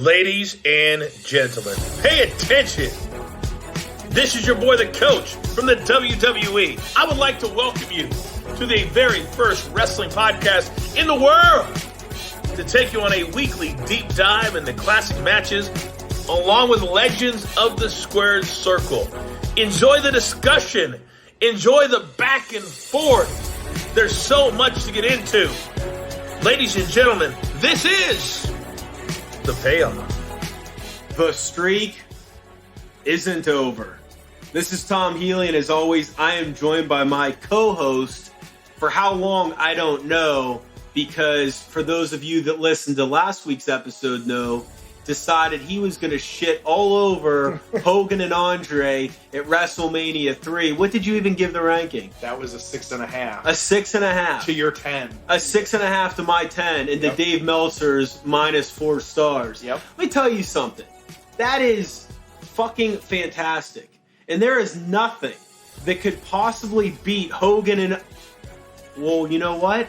Ladies and gentlemen, pay attention. This is your boy, the Coach, from the WWE. I would like to welcome you to the very first wrestling podcast in the world to take you on a weekly deep dive into classic matches along with legends of the squared circle. Enjoy the discussion. Enjoy the back and forth. There's so much to get into. Ladies and gentlemen, this is the Payoff. The streak isn't over. This is Tom Healy, and as always, I am joined by my co-host. For how long, I don't know, because for those of you that listened to last week's episode know, decided he was going to shit all over Hogan and Andre at WrestleMania 3. What did you even give the ranking? That was a 6.5. A 6.5. To your 10. A 6.5 to my 10, and to Dave Meltzer's -4 stars. Yep. Let me tell you something. That is fucking fantastic. And there is nothing that could possibly beat Hogan and... Well, you know what?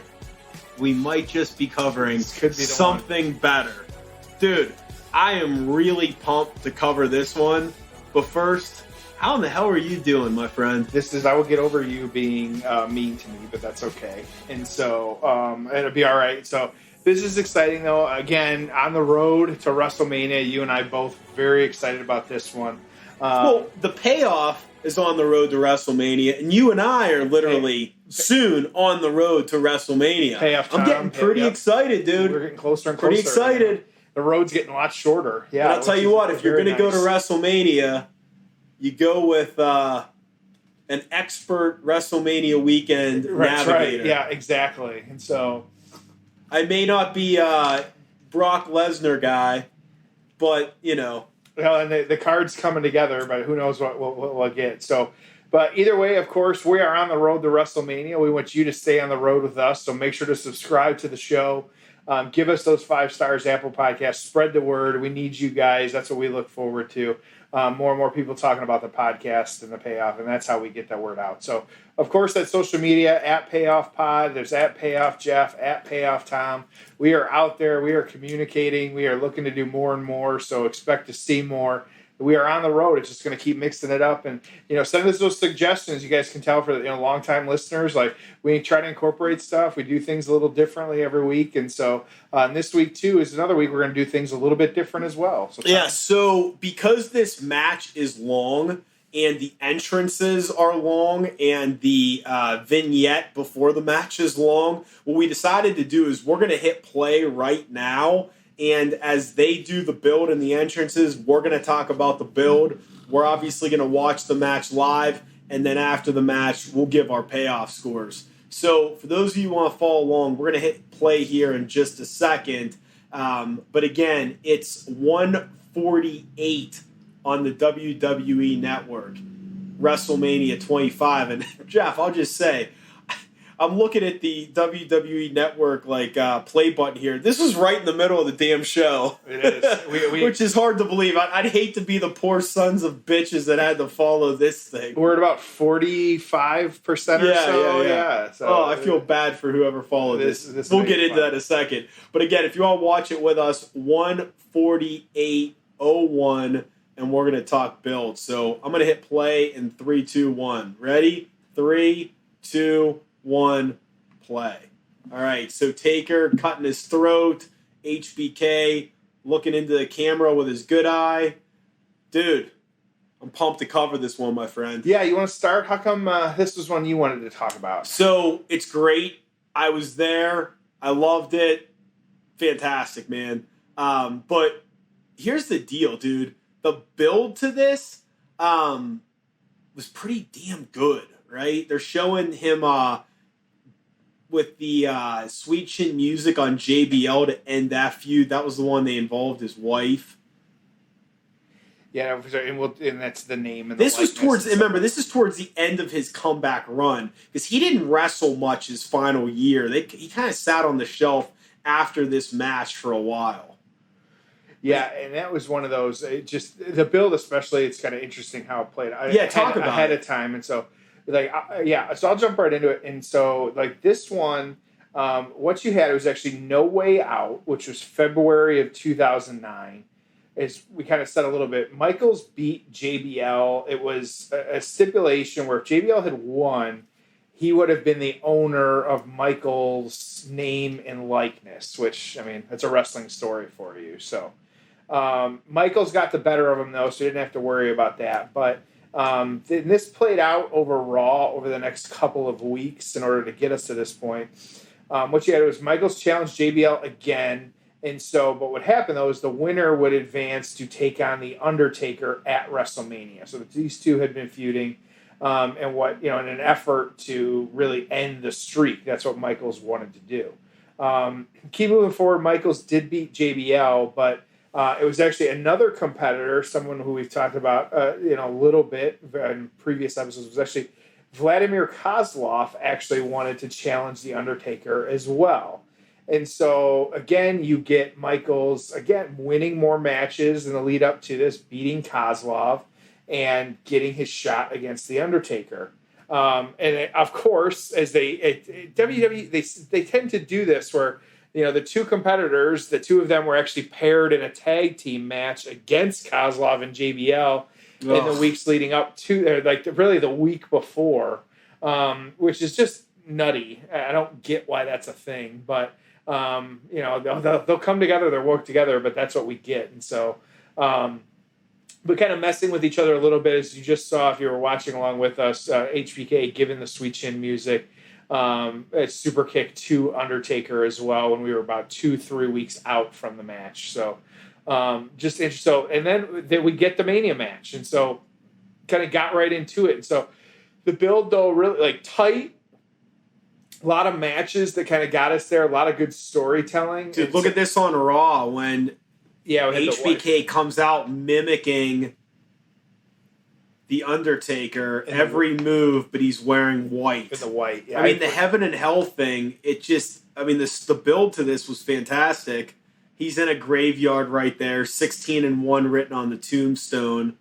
We might just be covering something better. Dude, I am really pumped to cover this one. But first, how in the hell are you doing, my friend? I will get over you being mean to me, but that's okay. And so, it'll be all right. So, this is exciting, though. Again, on the road to WrestleMania, you and I both very excited about this one. Well, the Payoff is on the road to WrestleMania, and you and I are literally soon on the road to WrestleMania. Payoff time. I'm getting pretty excited, dude. We're getting closer and closer. Pretty excited. The road's getting a lot shorter. Yeah. But I'll tell you what, if you're going to go to WrestleMania, you go with an expert WrestleMania weekend navigator. Right. Yeah, exactly. And so... I may not be a Brock Lesnar guy, but, you know... Well, and the card's coming together, but who knows what we'll get. So, but either way, of course, we are on the road to WrestleMania. We want you to stay on the road with us, so make sure to subscribe to the show. Give us those 5 stars, Apple Podcasts. Spread the word. We need you guys. That's what we look forward to. More and more people talking about the podcast and the Payoff, and that's how we get that word out. So, of course, that's social media, at Payoff Pod. There's at Payoff Jeff, at Payoff Tom. We are out there. We are communicating. We are looking to do more and more, so expect to see more. We are on the road. It's just going to keep mixing it up. And, send us those suggestions. You guys can tell for, long-time listeners, like, we try to incorporate stuff. We do things a little differently every week. And so this week, too, is another week we're going to do things a little bit different as well. So because this match is long and the entrances are long and the vignette before the match is long, what we decided to do is we're going to hit play right now. And as they do the build and the entrances, we're going to talk about the build. We're obviously going to watch the match live, and then after the match, we'll give our payoff scores. So for those of you who want to follow along, we're going to hit play here in just a second. But again, it's 1:48 on the WWE Network, WrestleMania 25. And Jeff, I'll just say, I'm looking at the WWE Network play button here. This is right in the middle of the damn show. It is. Which is hard to believe. I'd hate to be the poor sons of bitches that had to follow this thing. We're at about 45% or so. Yeah. So, I feel bad for whoever followed this. We'll get into that in a second. But again, if you want to watch it with us, 1:48:01, and we're going to talk build. So I'm going to hit play in 3, 2, 1. Ready? 3, 2, 1, play. All right, so Taker cutting his throat. HBK looking into the camera with his good eye. Dude, I'm pumped to cover this one, my friend. Yeah, you want to start? How come this was one you wanted to talk about? So, it's great. I was there. I loved it. Fantastic, man. But here's the deal, dude. The build to this was pretty damn good, right? They're showing him with the Sweet Chin music on JBL to end that feud. That was the one they involved his wife. Yeah, and that's the name. And this was towards the end of his comeback run because he didn't wrestle much his final year. He kind of sat on the shelf after this match for a while. Yeah, and that was one of those. Just the build, especially, it's kind of interesting how it played. Talk about ahead it. of time, and so so I'll jump right into it. And so this one, what you had was actually No Way Out, which was February of 2009. as we kind of said a little bit, Michaels beat JBL. It was a stipulation where if JBL had won, he would have been the owner of Michaels' name and likeness, which, I mean, that's a wrestling story for you. So Michaels got the better of him, though, so you didn't have to worry about that. But this played out over Raw over the next couple of weeks in order to get us to this point. What you had was Michaels challenged JBL again. And so, but what happened, though, is the winner would advance to take on the Undertaker at WrestleMania. So these two had been feuding. And in an effort to really end the streak. That's what Michaels wanted to do. Keep moving forward. Michaels did beat JBL, but it was actually another competitor, someone who we've talked about, a little bit in previous episodes. Was actually Vladimir Kozlov actually wanted to challenge the Undertaker as well. And so again, you get Michaels winning more matches in the lead up to this, beating Kozlov, and getting his shot against The Undertaker. Of course, as WWE, they tend to do this where, the two competitors, the two of them were actually paired in a tag team match against Kozlov and JBL in the weeks leading up to, really the week before, which is just nutty. I don't get why that's a thing, but, they'll come together, they'll work together, but that's what we get. And so, but kind of messing with each other a little bit, as you just saw if you were watching along with us, HBK giving the Sweet Chin music, a super kick to Undertaker as well when we were about 2-3 weeks out from the match. So just interesting. So, and then we get the Mania match. And so kind of got right into it. And so the build, though, really tight. A lot of matches that kind of got us there. A lot of good storytelling. Dude, look at this on Raw when... Yeah, HBK comes out mimicking the Undertaker every move, but he's wearing white. In the white, yeah. I mean, the heaven and hell thing, the build to this was fantastic. He's in a graveyard right there, 16-1 written on the tombstone.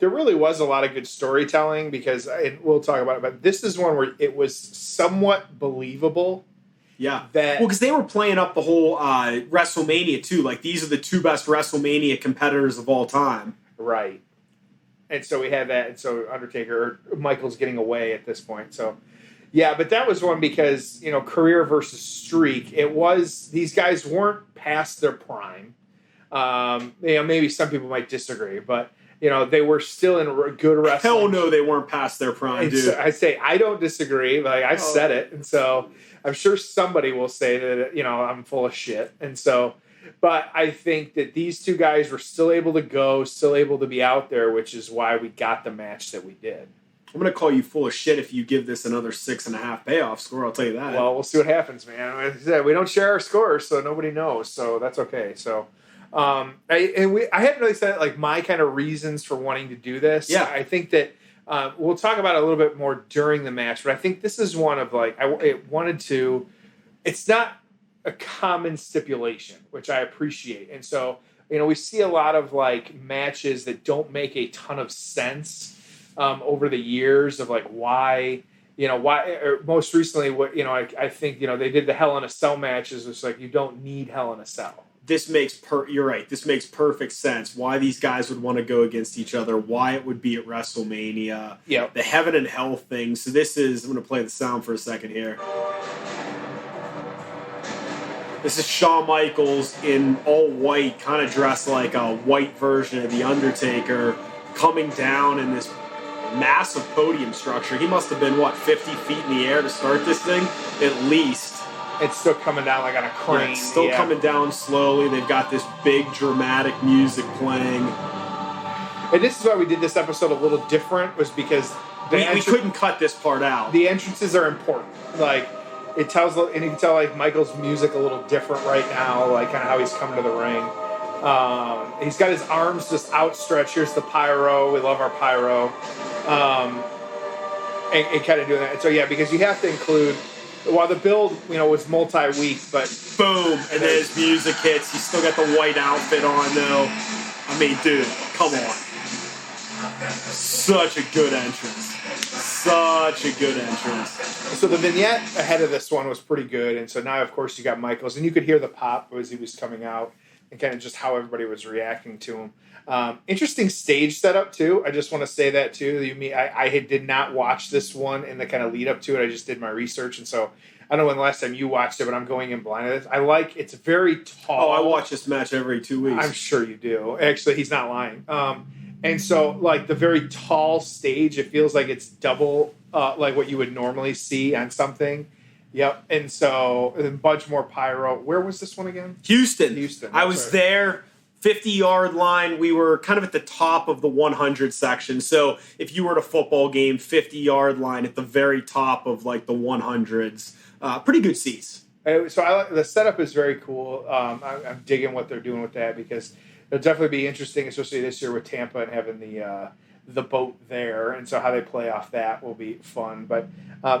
There really was a lot of good storytelling because, and we'll talk about it, but this is one where it was somewhat believable. Yeah. Because they were playing up the whole WrestleMania, too. Like, these are the two best WrestleMania competitors of all time. Right. And so we had that. And so Michael's getting away at this point. So, yeah, but that was one because, career versus streak. It was, these guys weren't past their prime. Maybe some people might disagree, but, they were still in good wrestling. Hell no, they weren't past their prime, dude. So I say, I don't disagree. I've said it. And so... I'm sure somebody will say that, I'm full of shit. And so, but I think that these two guys were still able to go, still able to be out there, which is why we got the match that we did. I'm going to call you full of shit if you give this another 6.5 payoff score, I'll tell you that. Well, we'll see what happens, man. As I said, we don't share our scores, so nobody knows, so that's okay. So, I hadn't really said, my kind of reasons for wanting to do this. Yeah. I think that we'll talk about it a little bit more during the match, but I think this is one of it's not a common stipulation, which I appreciate. And so, we see a lot of matches that don't make a ton of sense over the years of why, or most recently, I think, they did the Hell in a Cell matches. It's you don't need Hell in a Cell. You're right. This makes perfect sense. Why these guys would want to go against each other. Why it would be at WrestleMania. Yeah. The heaven and hell thing. So I'm going to play the sound for a second here. This is Shawn Michaels in all white, kind of dressed like a white version of The Undertaker, coming down in this massive podium structure. He must have been, 50 feet in the air to start this thing? At least. It's still coming down on a crane. Yeah, it's still coming down slowly. They've got this big dramatic music playing. And this is why we did this episode a little different, was because we couldn't cut this part out. The entrances are important. It tells, and you can tell Michael's music a little different right now, kind of how he's coming to the ring. He's got his arms just outstretched. Here's the pyro. We love our pyro. And kind of doing that. And so yeah, because you have to include. While the build, was multi-week, but... Boom! And then his music hits. He's still got the white outfit on, though. I mean, dude, come on. Such a good entrance. So the vignette ahead of this one was pretty good, and so now, of course, you got Michaels, and you could hear the pop as he was coming out. and kind of just how everybody was reacting to him. Interesting stage setup too. I just want to say that too. I did not watch this one in the kind of lead up to it. I just did my research, and so I don't know when the last time you watched it, but I'm going in blind. It's very tall. Oh, I watch this match every 2 weeks. I'm sure you do. Actually, he's not lying. And so, like, the very tall stage, it feels like it's double like what you would normally see on something. Yep. And so, a bunch more pyro. Where was this one again? Houston. I was there, 50-yard line. We were kind of at the top of the 100 section. So, if you were at a football game, 50-yard line at the very top of, like, the 100s. Pretty good seats. So, the setup is very cool. I'm digging what they're doing with that because it'll definitely be interesting, especially this year with Tampa and having the boat there, and so how they play off that will be fun. But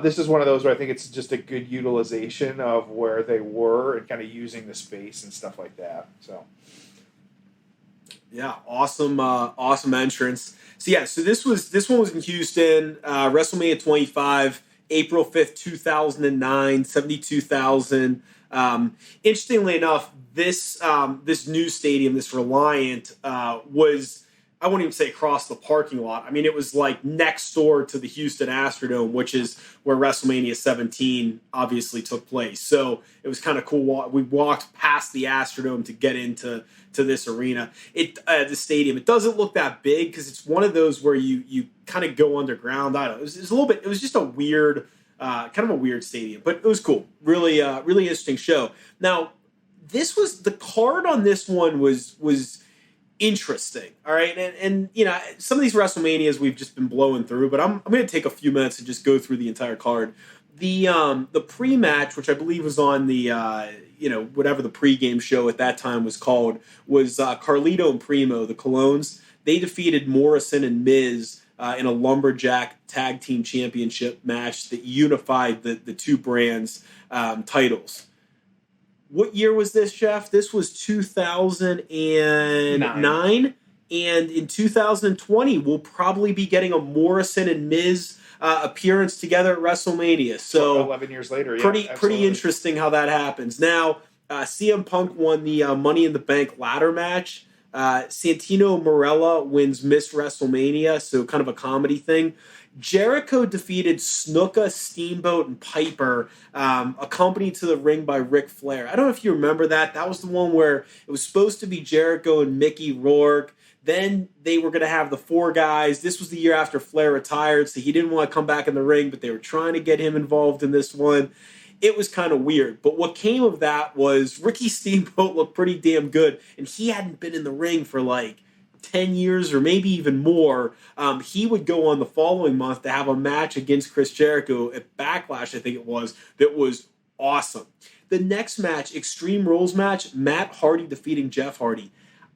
this is one of those where I think it's just a good utilization of where they were and kind of using the space and stuff like that. So, yeah, awesome entrance. So this one was in Houston, WrestleMania 25, April 5th, 2009, 72,000. Interestingly enough, this new stadium, this Reliant, was, I wouldn't even say across the parking lot. I mean, it was like next door to the Houston Astrodome, which is where WrestleMania 17 obviously took place. So it was kind of cool. We walked past the Astrodome to get into this arena. The stadium. It doesn't look that big because it's one of those where you kind of go underground. I don't know. It was a little bit. It was just a weird, kind of a weird stadium, but it was cool. Really interesting show. Now, the card on this one was interesting. All right. And you know, some of these WrestleManias we've just been blowing through, but I'm going to take a few minutes and just go through the entire card. The pre-match, which I believe was on the, whatever the pregame show at that time was called, was Carlito and Primo, the Colognes. They defeated Morrison and Miz in a Lumberjack Tag Team Championship match that unified the two brands' titles. What year was this, Jeff? This was 2009. And in 2020, we'll probably be getting a Morrison and Miz appearance together at WrestleMania. So 11 years later, pretty interesting how that happens. Now, CM Punk won the Money in the Bank ladder match. Santino Marella wins Miss WrestleMania, so kind of a comedy thing. Jericho defeated Snuka, Steamboat, and Piper, accompanied to the ring by Ric Flair. I don't know if you remember that. That was the one where it was supposed to be Jericho and Mickey Rourke. Then they were going to have the four guys. This was the year after Flair retired, so he didn't want to come back in the ring, but they were trying to get him involved in this one. It was kind of weird. But what came of that was Ricky Steamboat looked pretty damn good, and he hadn't been in the ring for like 10 years or maybe even more. He would go on the following month to have a match against Chris Jericho at Backlash, I think it was, that was awesome. The next match, Extreme Rules match, Matt Hardy defeating Jeff Hardy.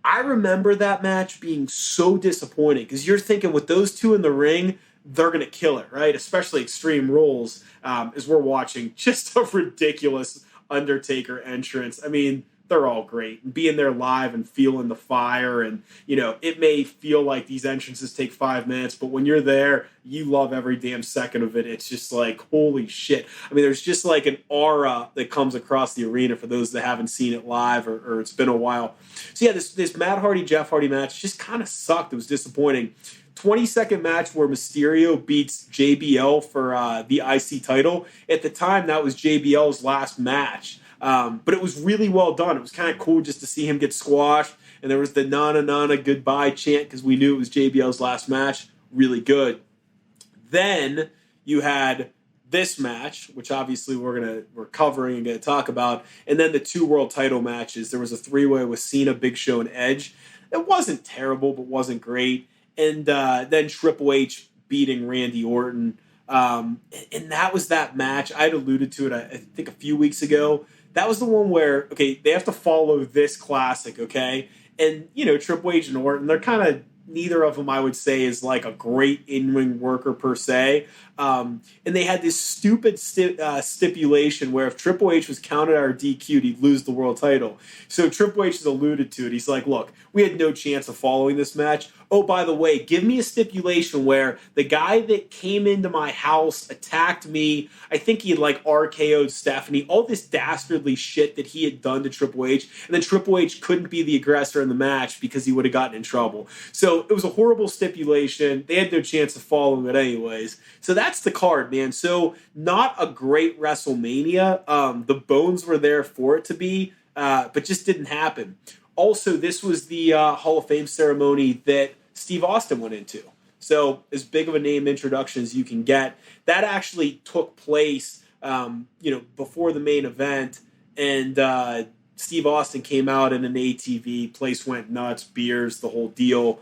I remember that match being so disappointing because you're thinking with those two in the ring, they're going to kill it, right? Especially Extreme Rules, as we're watching just a ridiculous Undertaker entrance. I mean, they're all great. And being there live and feeling the fire and, you know, it may feel like these entrances take 5 minutes, but when you're there, you love every damn second of it. It's just like, holy shit. I mean, there's just like an aura that comes across the arena for those that haven't seen it live or it's been a while. So yeah, this Matt Hardy, Jeff Hardy match just kind of sucked. It was disappointing. 20-second match where Mysterio beats JBL for the IC title. At the time, that was JBL's last match. But it was really well done. It was kind of cool just to see him get squashed. And there was the Nana Nana goodbye chant because we knew it was JBL's last match. Really good. Then you had this match, which obviously we're covering and going to talk about. And then the two world title matches. There was a three-way with Cena, Big Show, and Edge. It wasn't terrible, but wasn't great. And then Triple H beating Randy Orton. And that was that match. I had alluded to it, I think, a few weeks ago. That was the one where, okay, they have to follow this classic, okay? And, you know, Triple H and Orton, they're kind of, neither of them, I would say, is like a great in-ring worker per se. And they had this stupid stipulation where if Triple H was counted out or DQ'd, he'd lose the world title. So Triple H has alluded to it. He's like, look, we had no chance of following this match. oh, by the way, give me a stipulation where the guy that came into my house attacked me, I think he had like RKO'd Stephanie, all this dastardly shit that he had done to Triple H, and then Triple H couldn't be the aggressor in the match because he would have gotten in trouble. So it was a horrible stipulation. They had no chance of following it anyways. So that's the card, man. So not a great WrestleMania. The bones were there for it to be, but just didn't happen. Also, this was the Hall of Fame ceremony that Steve Austin went into. So as big of a name introduction as you can get. That actually took place, before the main event. And Steve Austin came out in an ATV. Place went nuts, beers, the whole deal.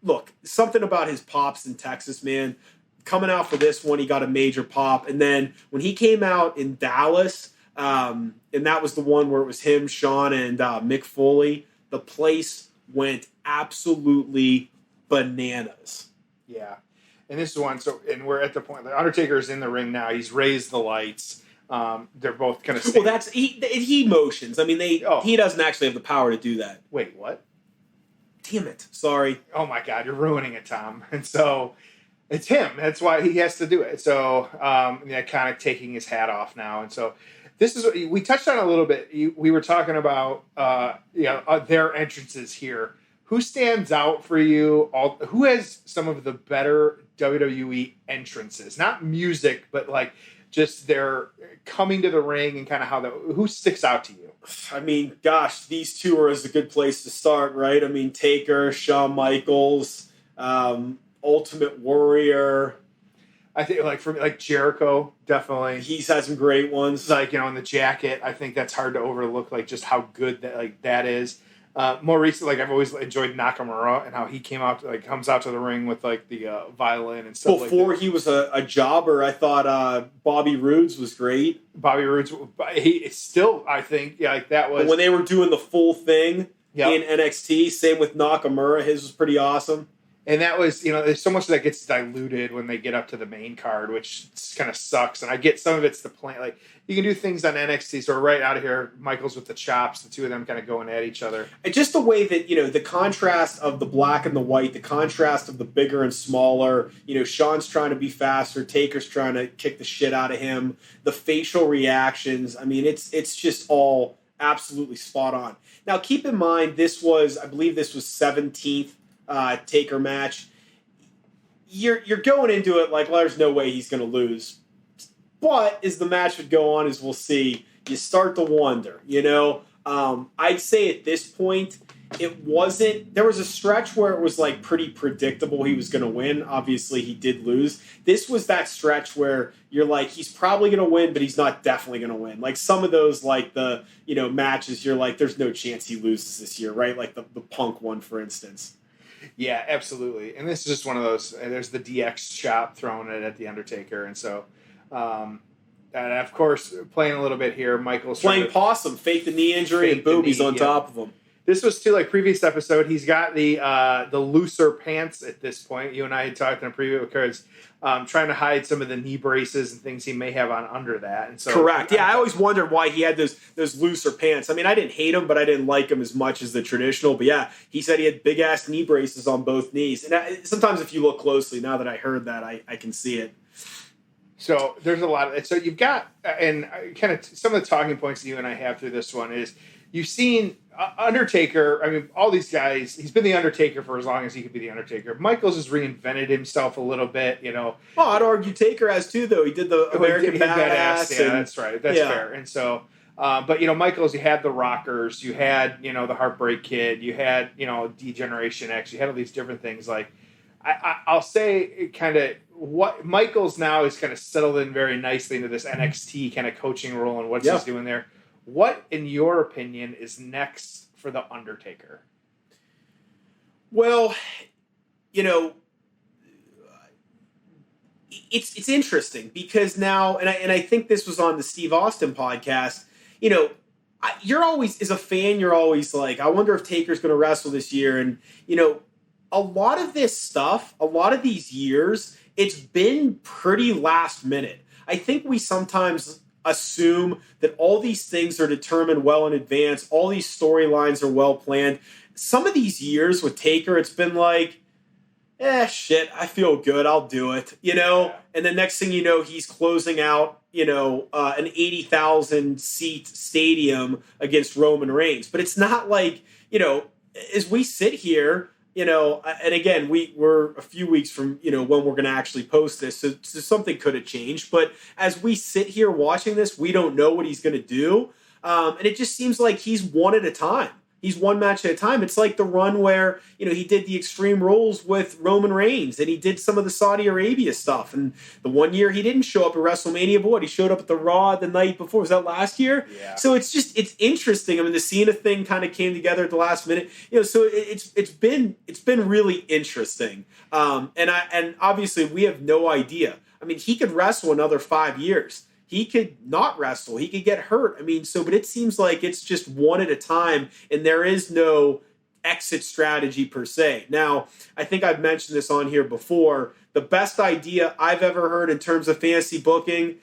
Look, something about his pops in Texas, man. Coming out for this one, he got a major pop. And then when he came out in Dallas, and that was the one where it was him, Shawn, and Mick Foley, the place went absolutely bananas. Yeah. And this is one, and we're at the point, the Undertaker's in the ring now. He's raised the lights. They're both kind of... Well, that's... He motions. I mean, he doesn't actually have the power to do that. Wait, what? Damn it. Sorry. Oh, my God. You're ruining it, Tom. And so... It's him. That's why he has to do it. So, kind of taking his hat off now. And so, this is we touched on a little bit. We were talking about their entrances here. Who stands out for you? Who has some of the better WWE entrances? Not music, but like just their coming to the ring and kind of who sticks out to you? I mean, gosh, these two are a good place to start, right? I mean, Taker, Shawn Michaels. Ultimate Warrior. I think for me, Jericho, definitely. He's had some great ones. In the jacket, I think that's hard to overlook, just how good that is. More recently, I've always enjoyed Nakamura and how he comes out to the ring with the violin and stuff. Before he was a jobber, I thought Bobby Roode's was great. Bobby Roode's, he still, I think, that was... But when they were doing the full thing in NXT, same with Nakamura, his was pretty awesome. And that was, there's so much that gets diluted when they get up to the main card, which kind of sucks. And I get some of it's the plan. You can do things on NXT. So right out of here, Michaels with the chops, the two of them kind of going at each other. And just the way that, the contrast of the black and the white, the contrast of the bigger and smaller, Shawn's trying to be faster, Taker's trying to kick the shit out of him, the facial reactions. I mean, it's just all absolutely spot on. Now, keep in mind, I believe this was 17th. Taker match. You're going into it there's no way he's going to lose. But as the match would go on, as we'll see, you start to wonder. I'd say at this point, it wasn't. There was a stretch where it was pretty predictable he was going to win. Obviously, he did lose. This was that stretch where you're he's probably going to win, but he's not definitely going to win. Some of those the matches, you're there's no chance he loses this year, right? The Punk one, for instance. Yeah, absolutely. And this is just one of those, there's the DX chop throwing it at the Undertaker. And so, and of course, playing a little bit here, Michael's playing possum, fake the knee injury, and boom, he's on top of him. This was too, previous episode, he's got the looser pants at this point. You and I had talked in a preview because trying to hide some of the knee braces and things he may have on under that. And so, correct. Yeah, I always wondered why he had those looser pants. I mean, I didn't hate him, but I didn't like him as much as the traditional. But yeah, he said he had big-ass knee braces on both knees. And sometimes if you look closely, now that I heard that, I can see it. So there's a lot of it. So you've got, and kind of some of the talking points that you and I have through this one is you've seen Undertaker. I mean, all these guys, he's been the Undertaker for as long as he could be the Undertaker. Michaels has reinvented himself a little bit, Well, I'd argue Taker has too, though. He did the American Badass. Yeah, that's right. That's fair. And so, but, Michaels, you had the Rockers, you had, the Heartbreak Kid, you had, D-Generation X, you had all these different things. I'll say kind of what Michaels now is kind of settled in very nicely into this NXT kind of coaching role and what he's doing there. What, in your opinion, is next for The Undertaker? Well, it's interesting because now, and I think this was on the Steve Austin podcast, you're always, as a fan, you're always I wonder if Taker's going to wrestle this year. And, a lot of this stuff, a lot of these years, it's been pretty last minute. I think we sometimes assume that all these things are determined well in advance. All these storylines are well planned. some of these years with Taker, it's been like, shit, I feel good, I'll do it, Yeah. And the next thing you know, he's closing out, an 80,000 seat stadium against Roman Reigns. But it's not like, as we sit here, and again, we're a few weeks from, when we're going to actually post this, so something could have changed. But as we sit here watching this, we don't know what he's going to do. And it just seems like he's one at a time. He's one match at a time. It's like the run where, he did the Extreme Rules with Roman Reigns and he did some of the Saudi Arabia stuff. And the one year he didn't show up at WrestleMania, but what? He showed up at the Raw the night before. Was that last year? Yeah. So it's interesting. I mean, the Cena thing kind of came together at the last minute. So it's been really interesting. And obviously we have no idea. I mean, he could wrestle another 5 years. He could not wrestle. He could get hurt. I mean, but it seems like it's just one at a time, and there is no exit strategy per se. Now, I think I've mentioned this on here before. The best idea I've ever heard in terms of fantasy booking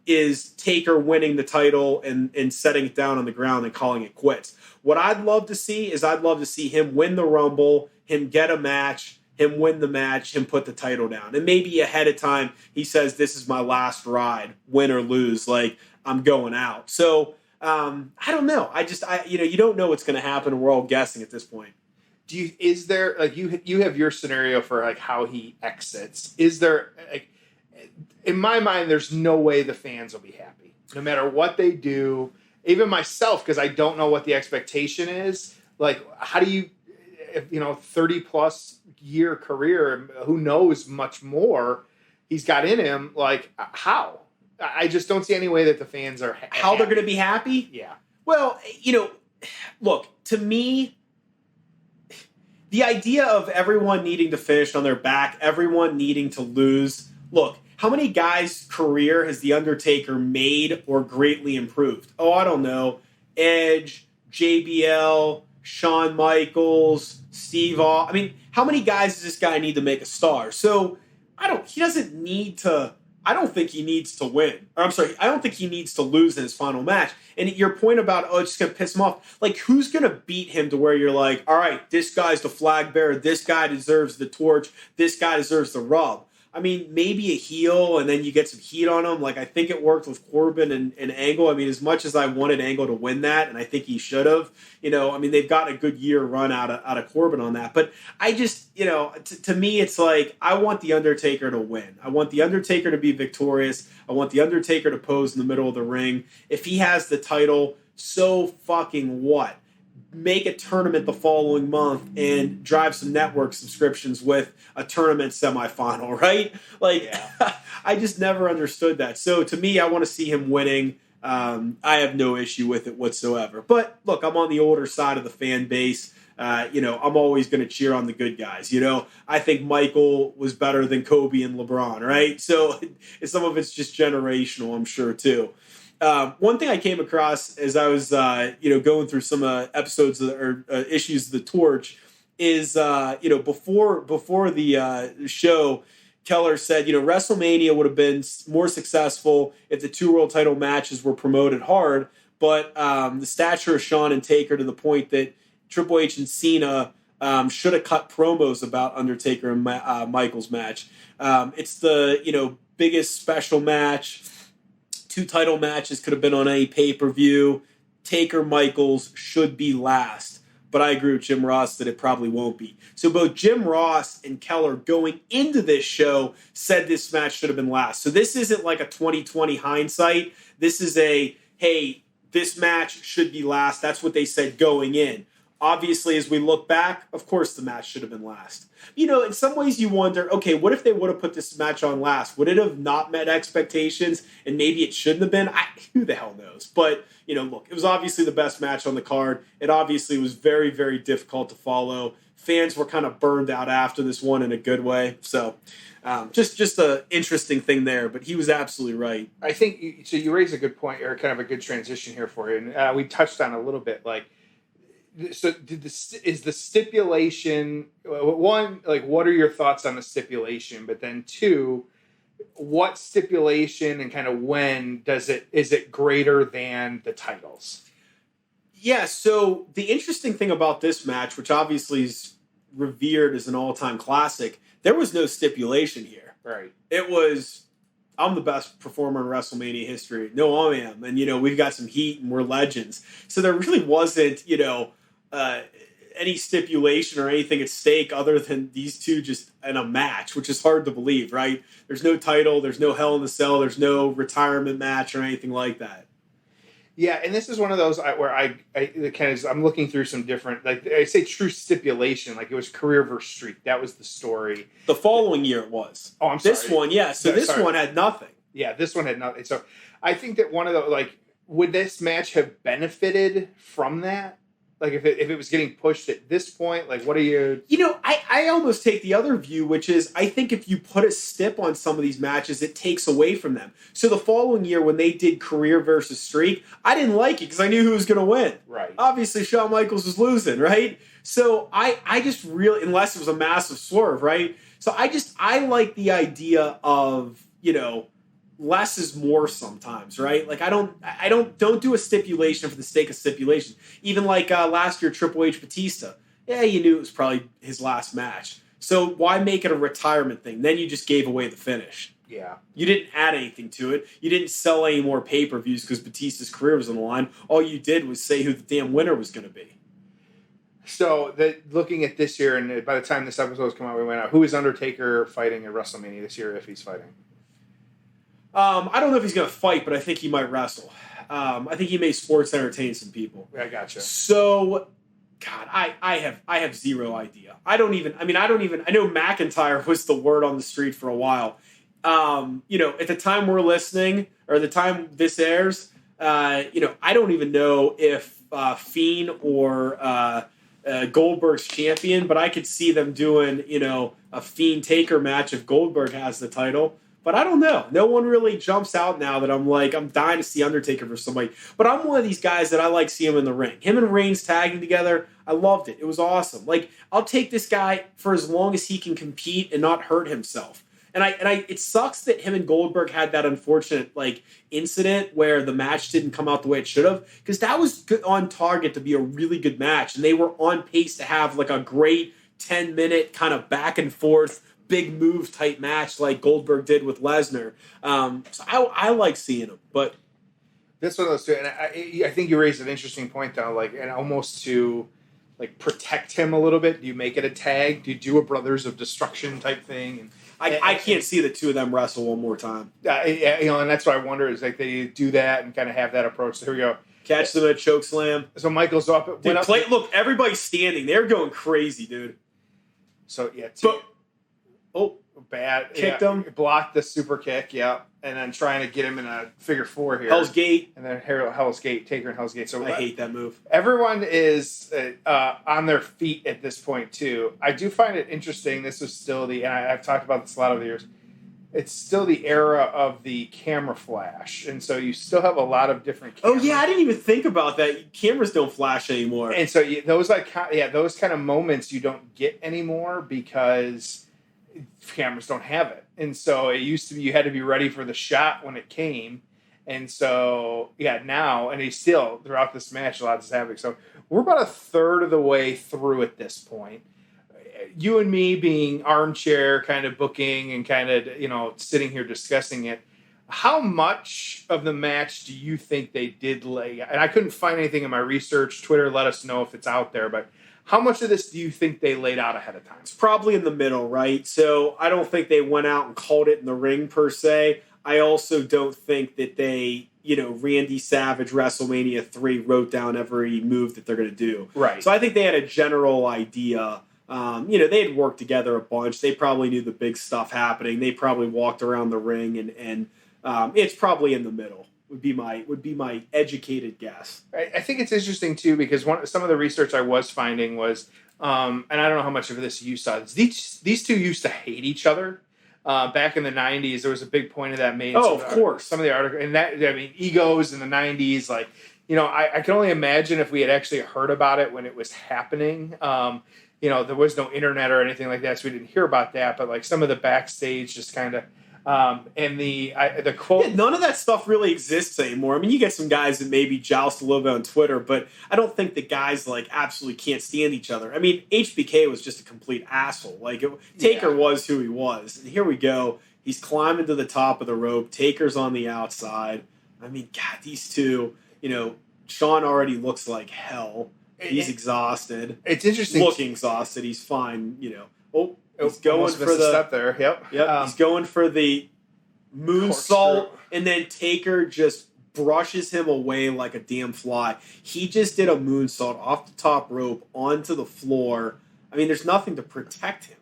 is Taker winning the title and setting it down on the ground and calling it quits. What I'd love to see is him win the Rumble, him get a match, him win the match, him put the title down. And maybe ahead of time, he says, this is my last ride, win or lose, like I'm going out. So I don't know. You don't know what's going to happen. And we're all guessing at this point. Is there like you have your scenario for like how he exits? Is there like, in my mind, there's no way the fans will be happy no matter what they do. Even myself, because I don't know what the expectation is. Like, how do you, 30 plus year career, who knows much more he's got in him, like how? I just don't see any way that the fans are how they're going to be happy. Yeah. Well, look, to me, the idea of everyone needing to finish on their back, everyone needing to lose. Look, how many guys' career has The Undertaker made or greatly improved? Oh, I don't know. Edge, JBL, Shawn Michaels, Steve Austin. I mean, how many guys does this guy need to make a star? So I don't think he needs to win. Or, I'm sorry, I don't think he needs to lose in his final match. And your point about, it's just going to piss him off. Like, who's going to beat him to where you're like, all right, this guy's the flag bearer. This guy deserves the torch. This guy deserves the rub. I mean, maybe a heel and then you get some heat on him. Like, I think it worked with Corbin and Angle. I mean, as much as I wanted Angle to win that, and I think he should have, they've gotten a good year run out of Corbin on that. But I just, to me, it's like, I want The Undertaker to win. I want The Undertaker to be victorious. I want The Undertaker to pose in the middle of the ring. If he has the title, so fucking what? Make a tournament the following month and drive some network subscriptions with a tournament semifinal, right? Like, yeah. I just never understood that. So to me, I want to see him winning. I have no issue with it whatsoever. But look, I'm on the older side of the fan base. I'm always going to cheer on the good guys. I think Michael was better than Kobe and LeBron, right? So some of it's just generational, I'm sure, too. One thing I came across as I was, going through some episodes or issues of the Torch is, before the show, Keller said, WrestleMania would have been more successful if the 2 world title matches were promoted hard, but the stature of Shawn and Taker to the point that Triple H and Cena should have cut promos about Undertaker and Michaels match. It's the, biggest special match. 2 title matches could have been on any pay-per-view. Taker Michaels should be last. But I agree with Jim Ross that it probably won't be. So both Jim Ross and Keller going into this show said this match should have been last. So this isn't like a 2020 hindsight. This is hey, this match should be last. That's what they said going in. Obviously, as we look back, of course the match should have been last. In some ways you wonder, okay, what if they would have put this match on last? Would it have not met expectations and maybe it shouldn't have been? Who the hell knows? But, look, it was obviously the best match on the card. It obviously was very, very difficult to follow. Fans were kind of burned out after this one in a good way. So just an interesting thing there, but he was absolutely right. I think, you raise a good point, or kind of a good transition here for you. And we touched on a little bit, like, so is the stipulation, one, like, what are your thoughts on the stipulation? But then 2, what stipulation and kind of when is it greater than the titles? Yeah, so the interesting thing about this match, which obviously is revered as an all-time classic, there was no stipulation here. Right. It was, I'm the best performer in WrestleMania history. No, I am. And, we've got some heat and we're legends. So there really wasn't, any stipulation or anything at stake other than these two just in a match, which is hard to believe, right? There's no title, there's no Hell in the Cell, there's no retirement match or anything like that. Yeah, and this is one of those where I'm looking through some different, like I say, true stipulation. Like it was career versus streak. That was the story. The following year it was. Oh, I'm sorry. This one, yeah. So this one had nothing. Yeah, this one had nothing. So I think that one of the would this match have benefited from that? Like if it was getting pushed at this point, like what are you? I almost take the other view, which is I think if you put a stip on some of these matches, it takes away from them. So the following year when they did career versus streak, I didn't like it because I knew who was going to win. Right. Obviously, Shawn Michaels was losing, right? So I just really, unless it was a massive swerve, right? So I like the idea of, less is more sometimes, right? Like I don't do a stipulation for the sake of stipulation. Even like last year, Triple H Batista. Yeah, you knew it was probably his last match. So why make it a retirement thing? Then you just gave away the finish. Yeah. You didn't add anything to it. You didn't sell any more pay-per-views because Batista's career was on the line. All you did was say who the damn winner was going to be. So looking at this year, and by the time this episode was coming out, we went out. Who is Undertaker fighting at WrestleMania this year if he's fighting? I don't know if he's going to fight, but I think he might wrestle. I think he may sports entertain some people. Yeah, I gotcha. So, God, I have zero idea. I know McIntyre was the word on the street for a while. At the time we're listening, or the time this airs, I don't even know if Fiend or Goldberg's champion, but I could see them doing, a Fiend Taker match if Goldberg has the title. But I don't know. No one really jumps out now that I'm dying to see Undertaker for somebody. But I'm one of these guys that I like seeing him in the ring. Him and Reigns tagging together, I loved it. It was awesome. I'll take this guy for as long as he can compete and not hurt himself. And it sucks that him and Goldberg had that unfortunate incident where the match didn't come out the way it should have, because that was good, on target to be a really good match, and they were on pace to have a great 10-minute kind of back and forth big move type match like Goldberg did with Lesnar. So I like seeing him, but that's one of those two. And I think you raised an interesting point though, and almost to protect him a little bit. Do you make it a tag? Do you do a Brothers of Destruction type thing? And I can't see the two of them wrestle one more time. And that's what I wonder is they do that and kind of have that approach. So here we go. Catch them at choke slam. So Michael's up. Dude, look, everybody's standing. They're going crazy, dude. So yeah. Bad. Kicked him. Blocked the super kick, yeah. And then trying to get him in a figure four here. Hell's Gate. And then Hell's Gate, Taker and Hell's Gate. So I hate that move. Everyone is on their feet at this point, too. I do find it interesting. This is still and I've talked about this a lot over the years. It's still the era of the camera flash. And so you still have a lot of different cameras. Oh, yeah, I didn't even think about that. Cameras don't flash anymore. And so those kind of moments you don't get anymore because cameras don't have it. And so it used to be you had to be ready for the shot when it came. And so, now, and he's still, throughout this match, a lot is happening. So we're about a third of the way through at this point. You and me being armchair kind of booking and kind of, sitting here discussing it. How much of the match do you think they did lay? And I couldn't find anything in my research. Twitter, let us know if it's out there. But how much of this do you think they laid out ahead of time? It's probably in the middle, right? So I don't think they went out and called it in the ring per se. I also don't think that they, Randy Savage WrestleMania 3 wrote down every move that they're going to do. Right. So I think they had a general idea. They had worked together a bunch. They probably knew the big stuff happening. They probably walked around the ring, and it's probably in the middle. Would be my educated guess. I think it's interesting too because some of the research I was finding was, and I don't know how much of this you saw. These two used to hate each other. Back in the 90s, there was a big point of that made. Oh, of course. Some of the articles, and egos in the 90s, I can only imagine if we had actually heard about it when it was happening. There was no internet or anything like that, so we didn't hear about that. But some of the backstage, just kind of And the quote. Yeah, none of that stuff really exists anymore. I mean, you get some guys that maybe joust a little bit on Twitter, but I don't think the guys like absolutely can't stand each other. I mean, HBK was just a complete asshole. Like Taker was who he was, and here we go. He's climbing to the top of the rope. Taker's on the outside. I mean, God, these two. Shawn already looks like hell. He's exhausted. It's interesting. Looking exhausted. He's fine. He's going for the step there. Yep. He's going for the moonsault, and then Taker just brushes him away like a damn fly. He just did a moonsault off the top rope onto the floor. I mean, there's nothing to protect him.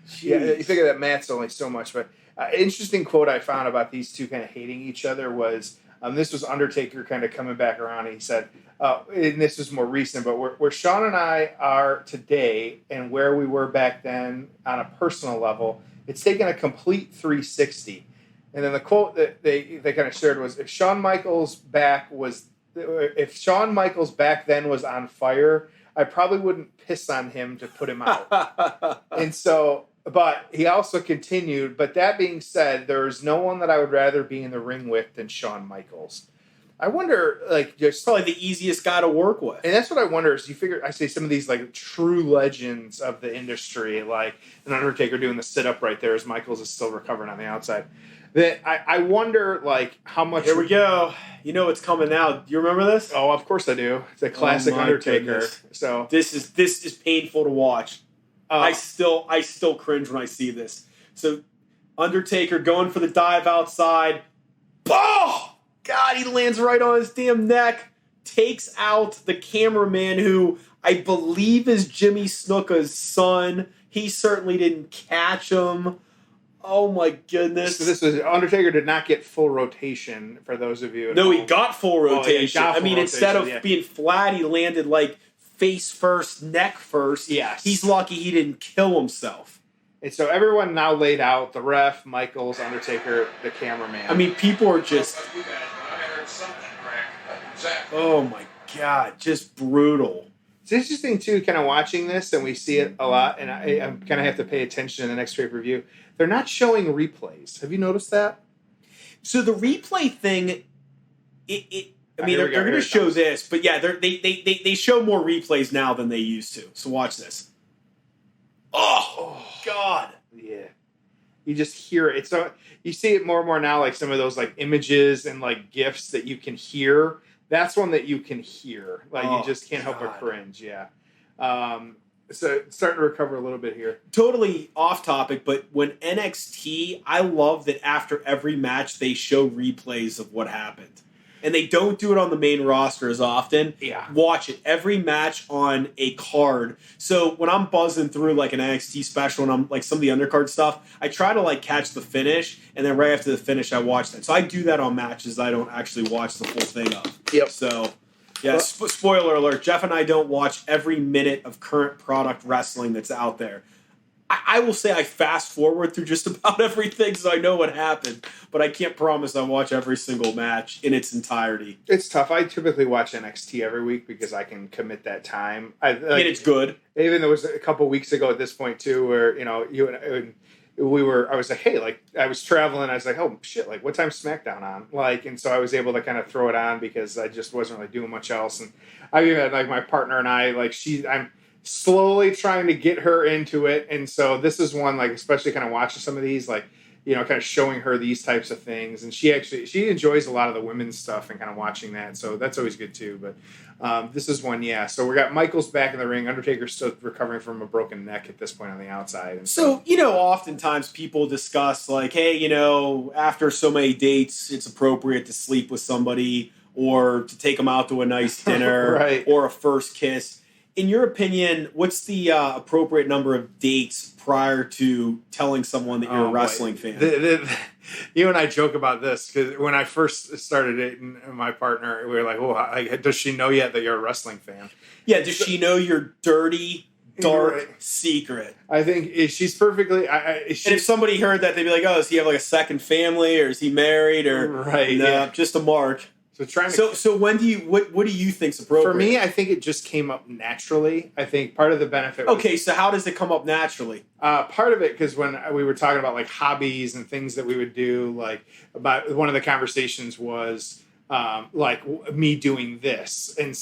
Jeez. Yeah, you figure that Matt's only so much, but interesting quote I found about these two kind of hating each other was. This was Undertaker kind of coming back around. And he said, and this is more recent, but where Shawn and I are today and where we were back then on a personal level, it's taken a complete 360. And then the quote that they kind of shared was, if Shawn Michaels back then was on fire, I probably wouldn't piss on him to put him out. And so... But he also continued, but that being said, there is no one that I would rather be in the ring with than Shawn Michaels. I wonder, just probably the easiest guy to work with. And that's what I wonder is I say some of these true legends of the industry, like an Undertaker doing the sit-up right there as Michaels is still recovering on the outside. That I wonder, how much... Here we go. You know what's coming now. Do you remember this? Oh, of course I do. It's a classic Undertaker. Goodness. So this is painful to watch. I still cringe when I see this. So Undertaker going for the dive outside. Oh! God, he lands right on his damn neck. Takes out the cameraman who I believe is Jimmy Snuka's son. He certainly didn't catch him. Oh my goodness. So this was Undertaker did not get full rotation for those of you. No, he got full rotation. Instead of being flat, he landed face first, neck first. Yes. He's lucky he didn't kill himself. And so everyone now laid out, the ref, Michaels, Undertaker, the cameraman. I mean, people are just... Oh my God, just brutal. It's interesting, too, kind of watching this, and we see it a lot, and I kind of have to pay attention in the next pay-per-view. They're not showing replays. Have you noticed that? So the replay thing, they're going to show this, but yeah, they show more replays now than they used to. So watch this. Oh God. Yeah. You just hear it. So you see it more and more now, some of those images and GIFs that you can hear. That's one that you can hear. You just can't help but cringe. Yeah. So it's starting to recover a little bit here. Totally off topic, but when NXT, I love that after every match they show replays of what happened. And they don't do it on the main roster as often. Yeah. Watch it. Every match on a card. So when I'm buzzing through an NXT special and I'm some of the undercard stuff, I try to catch the finish, and then right after the finish I watch that. So I do that on matches I don't actually watch the full thing of. Yep. So, yeah, spoiler alert, Jeff and I don't watch every minute of current product wrestling that's out there. I will say I fast forward through just about everything so I know what happened, but I can't promise I watch every single match in its entirety. It's tough. I typically watch NXT every week because I can commit that time. I mean, it's good. Even there was a couple weeks ago at this point too, where you and I was like, hey, I was traveling. I was like, oh shit, what time's SmackDown on? And so I was able to kind of throw it on because I just wasn't really doing much else. And I even had my partner and I I'm slowly trying to get her into it, and so this is one especially kind of watching some of these kind of showing her these types of things, and she enjoys a lot of the women's stuff and kind of watching that, so that's always good too. But this is one, so we got Michaels back in the ring. Undertaker's still recovering from a broken neck at this point on the outside, and so oftentimes people discuss hey, after so many dates it's appropriate to sleep with somebody or to take them out to a nice dinner right. or a first kiss. In your opinion, what's the appropriate number of dates prior to telling someone that you're a wrestling fan? You and I joke about this because when I first started dating my partner, we were like, "Oh, does she know yet that you're a wrestling fan?" Yeah, does she know your dirty, dark secret? I think she's perfectly. And if somebody heard that, they'd be like, "Oh, does he have a second family, or is he married, or right? No, just a mark." So when do you what do you think's appropriate? For me, I think it just came up naturally. I think part of the benefit was, okay, so how does it come up naturally? part of it, because when we were talking about like hobbies and things that we would do, like about one of the conversations was like me doing this. And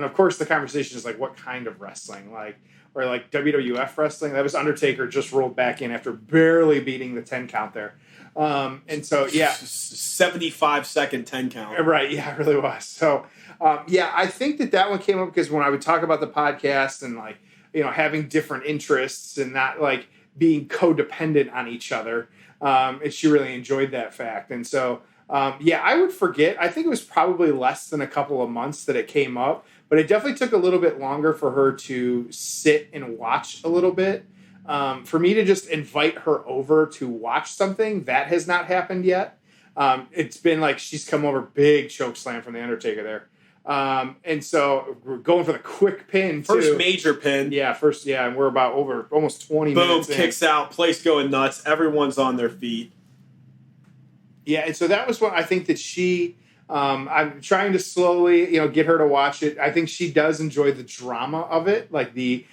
of course the conversation is like, what kind of wrestling? Or like WWF wrestling. That was Undertaker just rolled back in after barely beating the 10 count there. And so, yeah. 75-second 10 count. Right, yeah, it really was. So, yeah, I think that one came up because when I would talk about the podcast and, like, you know, having different interests and not, like, being codependent on each other, and she really enjoyed that fact. And so, yeah, I would forget. I think it was probably less than a couple of months that it came up, but it definitely took a little bit longer for her to sit and watch a little bit. For me to just invite her over to watch something, that has not happened yet. It's been like she's come over, big choke slam from the Undertaker there. And so we're going for the quick pin, too. First major pin. Yeah, and we're about over almost 20 minutes Boom, kicks out, place going nuts. Everyone's on their feet. Yeah, and so that was what I think that she... I'm trying to slowly, you know, get her to watch it. I think she does enjoy the drama of it, like the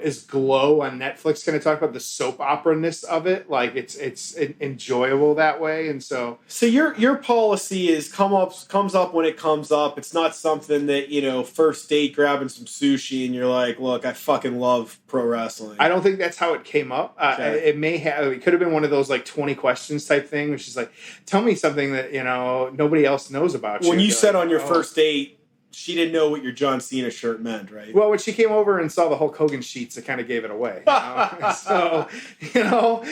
is Glow on Netflix kind of talk about the soap opera-ness of it. Like it's enjoyable that way, and so your policy is comes up when it comes up. It's not something that, you know, first date grabbing some sushi and you're like, look, I fucking love pro wrestling. I don't think that's how it came up. Okay. It could have been one of those like 20 questions type thing, which is like, tell me something that, you know, nobody else knows about you. When you said like, on your first date, she didn't know what your John Cena shirt meant, right? Well, when she came over and saw the Hulk Hogan sheets, it kind of gave it away. You know? So, you know,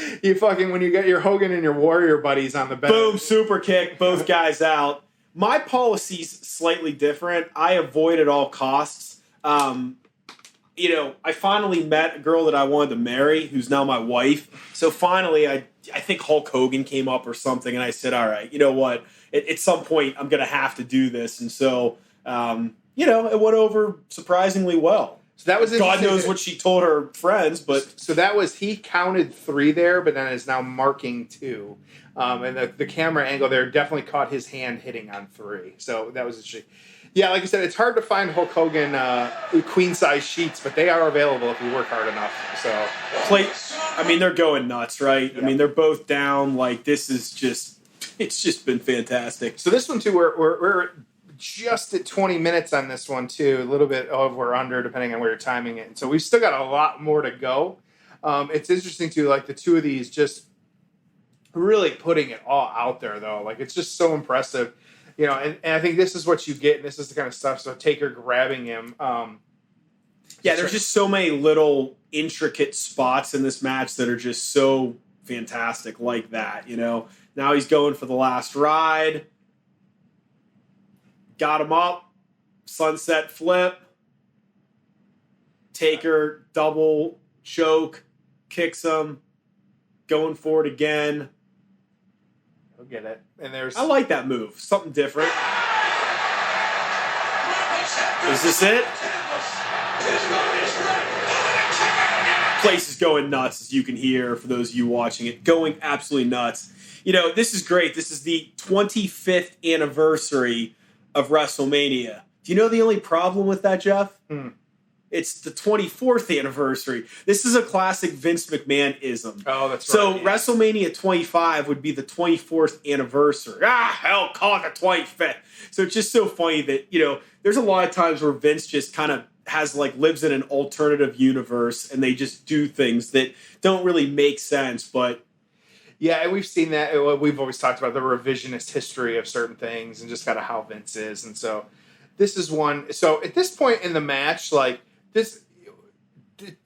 when you get your Hogan and your Warrior buddies on the bed. Boom, super kick, both guys out. My policy's slightly different. I avoid at all costs. You know, I finally met a girl that I wanted to marry, who's now my wife. So finally, I think Hulk Hogan came up or something, and I said, all right, you know what? At some point, I'm going to have to do this. And so... you know, it went over surprisingly well. So that was God knows what she told her friends, but so that was he counted 3 there, but then is now marking 2, and the camera angle there definitely caught his hand hitting on 3. So that was interesting. Yeah, like I said, it's hard to find Hulk Hogan queen size sheets, but they are available if you work hard enough. So I mean, they're going nuts, right? Yeah. I mean, they're both down. Like this is it's just been fantastic. So this one too, we're just at 20 minutes on this one too, a little bit over or under depending on where you're timing it. And so we've still got a lot more to go. It's interesting too, like the two of these just really putting it all out there though. Like it's just so impressive, you know, and I think this is what you get, and this is the kind of stuff. So Taker grabbing him. Yeah, there's just so many little intricate spots in this match that are just so fantastic like that, you know. Now he's going for the last ride. Got him up, sunset flip, Taker double choke, kicks him, going for it again. He'll get it. And I like that move, something different. Is this it? Place is going nuts, as you can hear for those of you watching it, going absolutely nuts. You know, this is great. This is the 25th anniversary of WrestleMania. Do you know the only problem with that, Jeff? It's the 24th anniversary. This is a classic Vince McMahon-ism. Oh, that's right. So WrestleMania 25 would be the 24th anniversary. Hell, call it the 25th. So it's just so funny that, you know, there's a lot of times where Vince just kind of lives in an alternative universe and they just do things that don't really make sense, but yeah, and we've seen that. We've always talked about the revisionist history of certain things and just kind of how Vince is. And so this is one. So at this point in the match, like this, it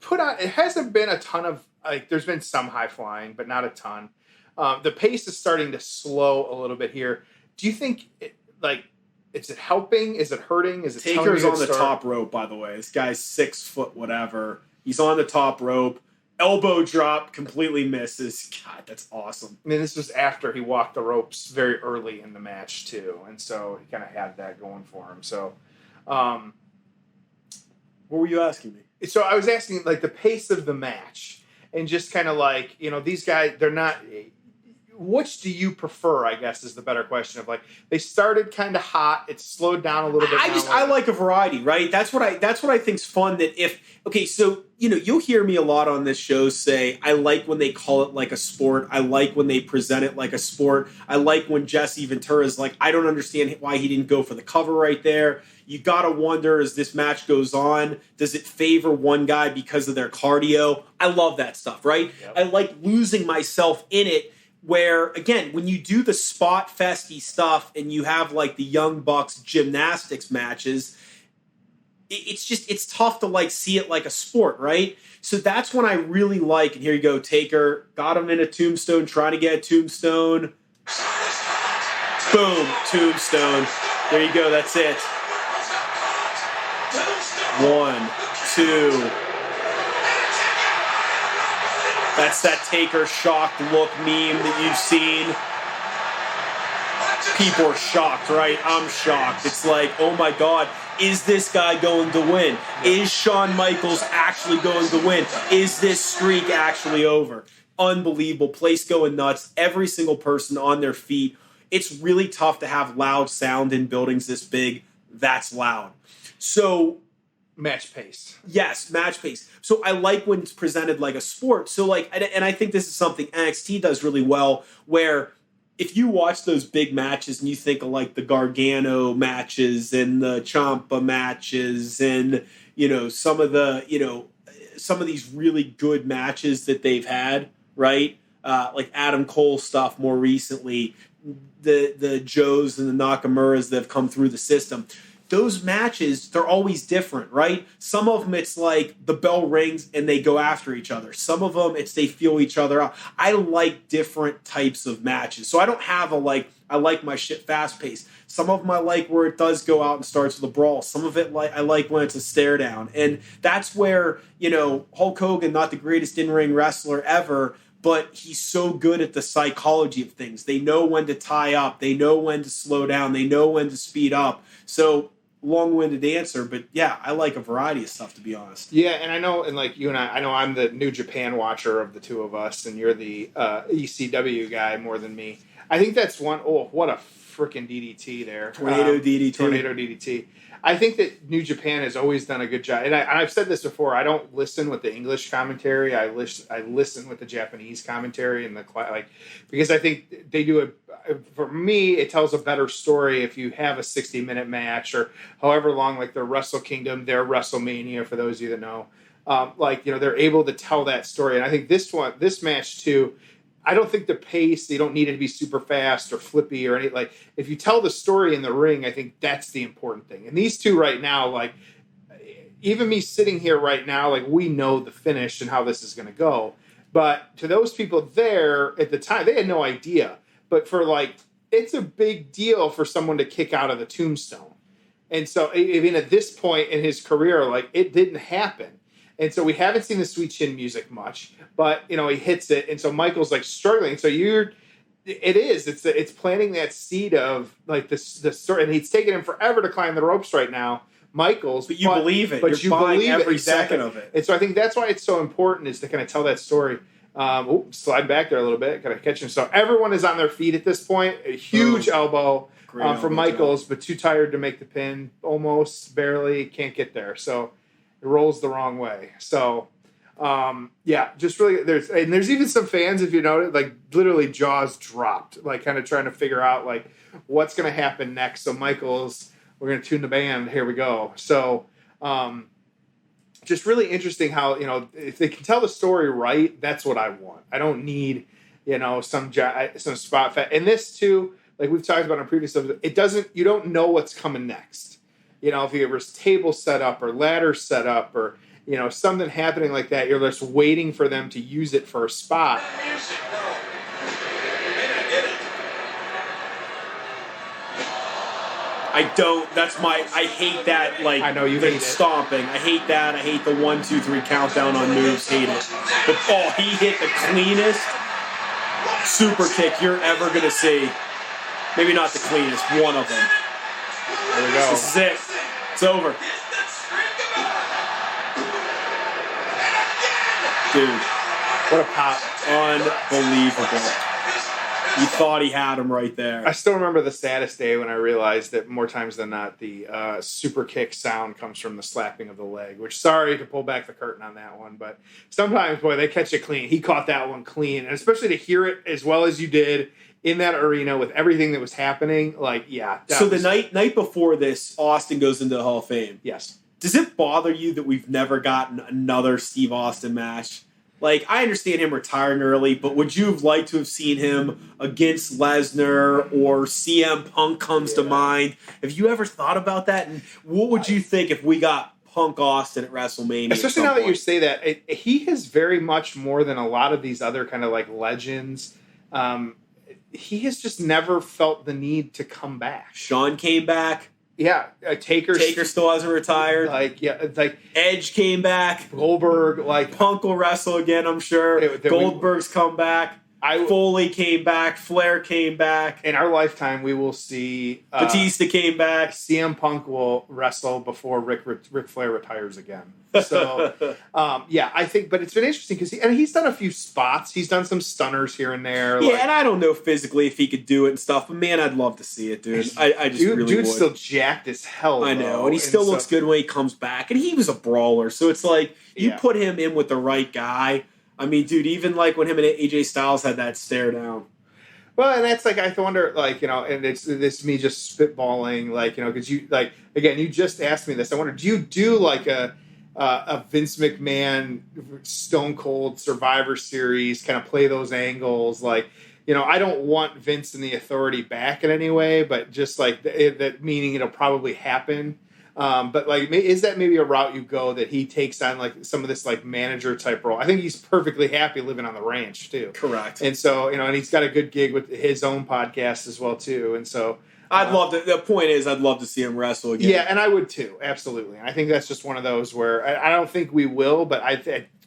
hasn't been a ton of, like, there's been some high flying, but not a ton. The pace is starting to slow a little bit here. Do you think, is it helping? Is it hurting? Is it Taker's on the top rope, by the way. This guy's 6 foot whatever. He's on the top rope. Elbow drop, completely misses. God, that's awesome. I mean, this was after he walked the ropes very early in the match, too. And so he kind of had that going for him. So, what were you asking me? So I was asking, like, the pace of the match. And just kind of like, you know, these guys, they're not... which do you prefer, I guess, is the better question of like, they started kind of hot. It slowed down a little bit. I like a variety, right? That's what I think's fun. That so you'll hear me a lot on this show say, I like when they call it like a sport. I like when they present it like a sport. I like when Jesse Ventura's like, I don't understand why he didn't go for the cover right there. You got to wonder, as this match goes on, does it favor one guy because of their cardio? I love that stuff, right? Yep. I like losing myself in it where, again, when you do the spot festy stuff and you have like the Young Bucks gymnastics matches, it's tough to like see it like a sport, right? So that's when I really like, and here you go, Taker, got him in a tombstone, trying to get a tombstone. Boom, tombstone. There you go, that's it. 1, 2. That's that Taker shocked look meme that you've seen. People are shocked, right? I'm shocked. It's like, oh my God, is this guy going to win? Is Shawn Michaels actually going to win? Is this streak actually over? Unbelievable. Place going nuts. Every single person on their feet. It's really tough to have loud sound in buildings this big. That's loud. So... match pace. Yes, match pace. So I like when it's presented like a sport. So like, and I think this is something NXT does really well, where if you watch those big matches and you think of like the Gargano matches and the Ciampa matches and, some of these really good matches that they've had, right? Like Adam Cole stuff more recently, the Joes and the Nakamuras that have come through the system. Those matches, they're always different, right? Some of them, it's like the bell rings and they go after each other. Some of them, it's they feel each other out. I like different types of matches. So I don't have I like my shit fast-paced. Some of them I like where it does go out and starts with a brawl. Some of it I like when it's a stare down. And that's where, Hulk Hogan, not the greatest in-ring wrestler ever, but he's so good at the psychology of things. They know when to tie up. They know when to slow down. They know when to speed up. So... long-winded answer, but yeah, I like a variety of stuff, to be honest. Yeah, and I know, and like you and I know I'm the New Japan watcher of the two of us, and you're the ECW guy more than me. I think that's one. Oh, what a freaking DDT there! Tornado DDT. Tornado DDT. I think that New Japan has always done a good job, and I've said this before. I don't listen with the English commentary. I listen with the Japanese commentary and because I think they do for me, it tells a better story if you have a 60-minute match or however long, like their Wrestle Kingdom, their Wrestlemania, for those of you that know. They're able to tell that story. And I think this match too, I don't think the pace, you don't need it to be super fast or flippy or anything. Like, if you tell the story in the ring, I think that's the important thing. And these two right now, like, even me sitting here right now, like, we know the finish and how this is going to go. But to those people there at the time, they had no idea. But for it's a big deal for someone to kick out of the tombstone. And so even at this point in his career, it didn't happen. And so we haven't seen the Sweet Chin music much, but he hits it. And so Michael's struggling. So it's planting that seed of the story. And he's taking him forever to climb the ropes right now. Michael's, but you believe it. But you believe every second of it. And so I think that's why it's so important, is to kind of tell that story. Slide back there a little bit, kind of catch him. So everyone is on their feet at this point. A huge elbow from Michaels, but too tired to make the pin. Almost, barely, can't get there. So it rolls the wrong way. So just really, there's even some fans, if you notice, literally jaws dropped, kind of trying to figure out what's going to happen next. So Michaels, we're going to tune the band. Here we go. So. Just really interesting how, if they can tell the story right, that's what I want. I don't need, some spot fat. And this too, like we've talked about in previous episodes, you don't know what's coming next. If there was table set up or ladder set up or, something happening like that, you're just waiting for them to use it for a spot. I hate that, I know you hate stomping. I hate that. I hate the 1, 2, 3 countdown on moves. Hate it. But, he hit the cleanest super kick you're ever going to see. Maybe not the cleanest, one of them. There we go. This is it. It's over. Dude. What a pop. Unbelievable. You thought he had him right there. I still remember the saddest day when I realized that more times than not, the super kick sound comes from the slapping of the leg, which, sorry to pull back the curtain on that one, but sometimes, boy, they catch it clean. He caught that one clean. And especially to hear it as well as you did in that arena with everything that was happening, like, yeah. So the night before this, Austin goes into the Hall of Fame. Yes. Does it bother you that we've never gotten another Steve Austin match? Like, I understand him retiring early, but would you have liked to have seen him against Lesnar, or CM Punk comes to mind? Have you ever thought about that? And what would you think if we got Punk Austin at WrestleMania? Especially now that you say that, he has very much more than a lot of these other kind of like legends. He has just never felt the need to come back. Shawn came back. Yeah, Taker still hasn't retired. Like Edge came back. Goldberg, like Punk will wrestle again, I'm sure. Goldberg's come back. Foley came back. Flair came back. In our lifetime, we will see Batista came back. CM Punk will wrestle before Ric Flair retires again. So, yeah, I think, but it's been interesting because he's done a few spots. He's done some stunners here and there. Yeah, and I don't know physically if he could do it and stuff, but man, I'd love to see it, dude. I just really would. Dude's still jacked as hell. I know, and he still looks good when he comes back. And he was a brawler, so it's like you put him in with the right guy. I mean, dude, even like when him and AJ Styles had that stare down. Well, and that's like, I wonder, like, you know, and it's me just spitballing, like, you know, because you, like, again, you just asked me this. I wonder, do you do like a Vince McMahon Stone Cold Survivor Series, kind of play those angles? Like, you know, I don't want Vince and the Authority back in any way, but just like that meaning it'll probably happen. But like, is that maybe a route you go that he takes on like some of this like manager type role? I think he's perfectly happy living on the ranch too. Correct. And so, you know, and he's got a good gig with his own podcast as well too. And so I'd love to. The point is, I'd love to see him wrestle again. Yeah, and I would too. Absolutely. And I think that's just one of those where I don't think we will, but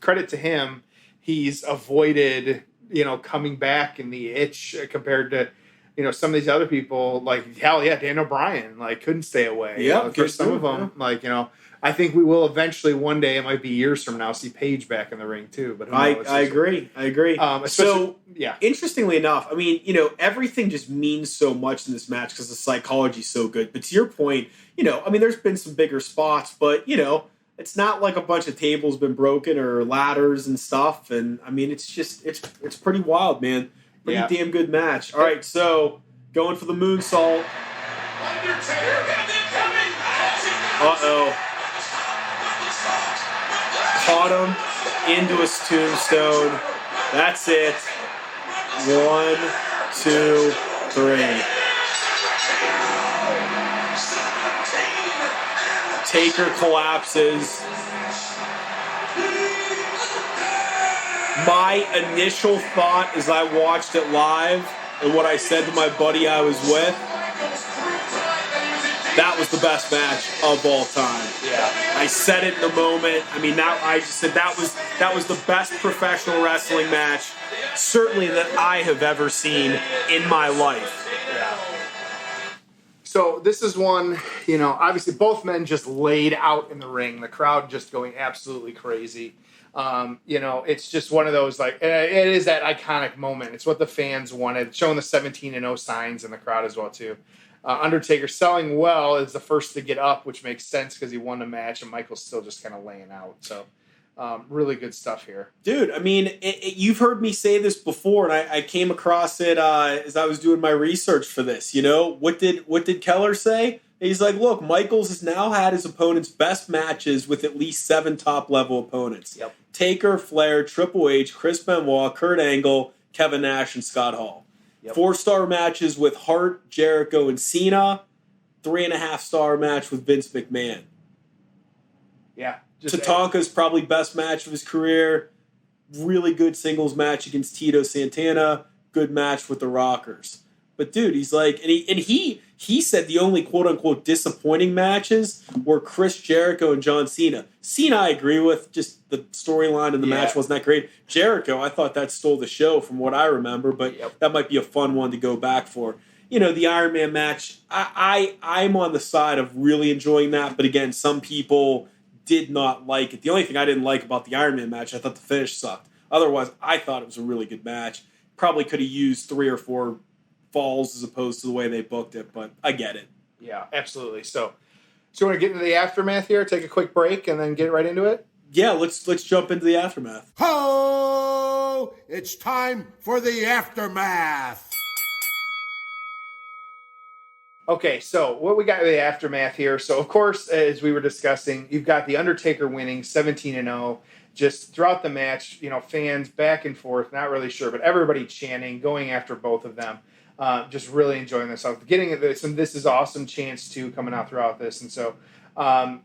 credit to him, he's avoided, you know, coming back in the itch compared to, you know, some of these other people, like, hell yeah, Daniel Bryan, like, couldn't stay away. Yeah, for some of them, like, you know, I think we will eventually one day, it might be years from now, see Paige back in the ring too. But I agree. So, yeah. Interestingly enough, I mean, you know, everything just means so much in this match because the psychology's so good. But to your point, you know, I mean, there's been some bigger spots, but, you know, it's not like a bunch of tables been broken or ladders and stuff. And, I mean, it's just, it's pretty wild, man. Pretty damn good match. All right, so going for the moonsault. Uh-oh. Caught him into his tombstone. That's it. 1, 2, 3. Taker collapses. My initial thought as I watched it live and what I said to my buddy I was with, that was the best match of all time. Yeah. I said it in the moment. I mean, I just said that was the best professional wrestling match, certainly that I have ever seen in my life. Yeah. So this is one, you know, obviously both men just laid out in the ring. The crowd just going absolutely crazy. You know, it's just one of those, like, it is that iconic moment. It's what the fans wanted, showing the 17-0 signs in the crowd as well, too. Undertaker selling well is the first to get up, which makes sense because he won the match, and Michael's still just kind of laying out. So, really good stuff here. Dude, I mean, you've heard me say this before, and I came across it as I was doing my research for this. You know, what did Keller say? He's like, look, Michaels has now had his opponent's best matches with at least 7 top-level opponents. Yep. Taker, Flair, Triple H, Chris Benoit, Kurt Angle, Kevin Nash, and Scott Hall. Yep. 4-star matches with Hart, Jericho, and Cena. 3.5-star match with Vince McMahon. Yeah. Tatanka's probably best match of his career. Really good singles match against Tito Santana. Good match with the Rockers. But dude, he's like, and he said the only quote unquote disappointing matches were Chris Jericho and John Cena. Cena, I agree with. Just the storyline in the match wasn't that great. Jericho, I thought that stole the show from what I remember, but that might be a fun one to go back for. You know, the Iron Man match, I'm on the side of really enjoying that, but again, some people did not like it. The only thing I didn't like about the Iron Man match, I thought the finish sucked. Otherwise, I thought it was a really good match. probably could have used 3 or 4 falls as opposed to the way they booked it, but I get it. Yeah, absolutely. So you want to get into the aftermath here, take a quick break, and then get right into it? Yeah, let's jump into the aftermath. Ho! It's time for the aftermath. Okay, so what we got in the aftermath here. So, of course, as we were discussing, you've got the Undertaker winning 17-0. Just throughout the match, fans back and forth, not really sure, but everybody chanting, going after both of them. Just really enjoying this. Getting some "This is awesome" chants, too, coming out throughout this. And so,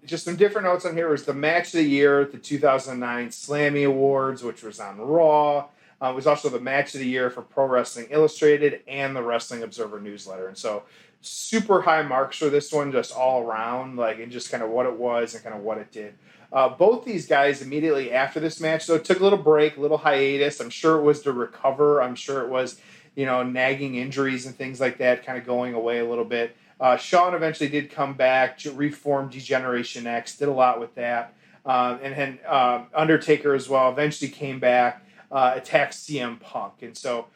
just some different notes on here was the match of the year, the 2009 Slammy Awards, which was on Raw. It was also the match of the year for Pro Wrestling Illustrated and the Wrestling Observer newsletter. And so, super high marks for this one, just all around, and just kind of what it was and kind of what it did. Both these guys immediately after this match, though, took a little break, a little hiatus. I'm sure it was to recover. I'm sure it was, nagging injuries and things like that, kind of going away a little bit. Shawn eventually did come back, reformed Degeneration X, did a lot with that. And then Undertaker as well eventually came back, attacked CM Punk. And so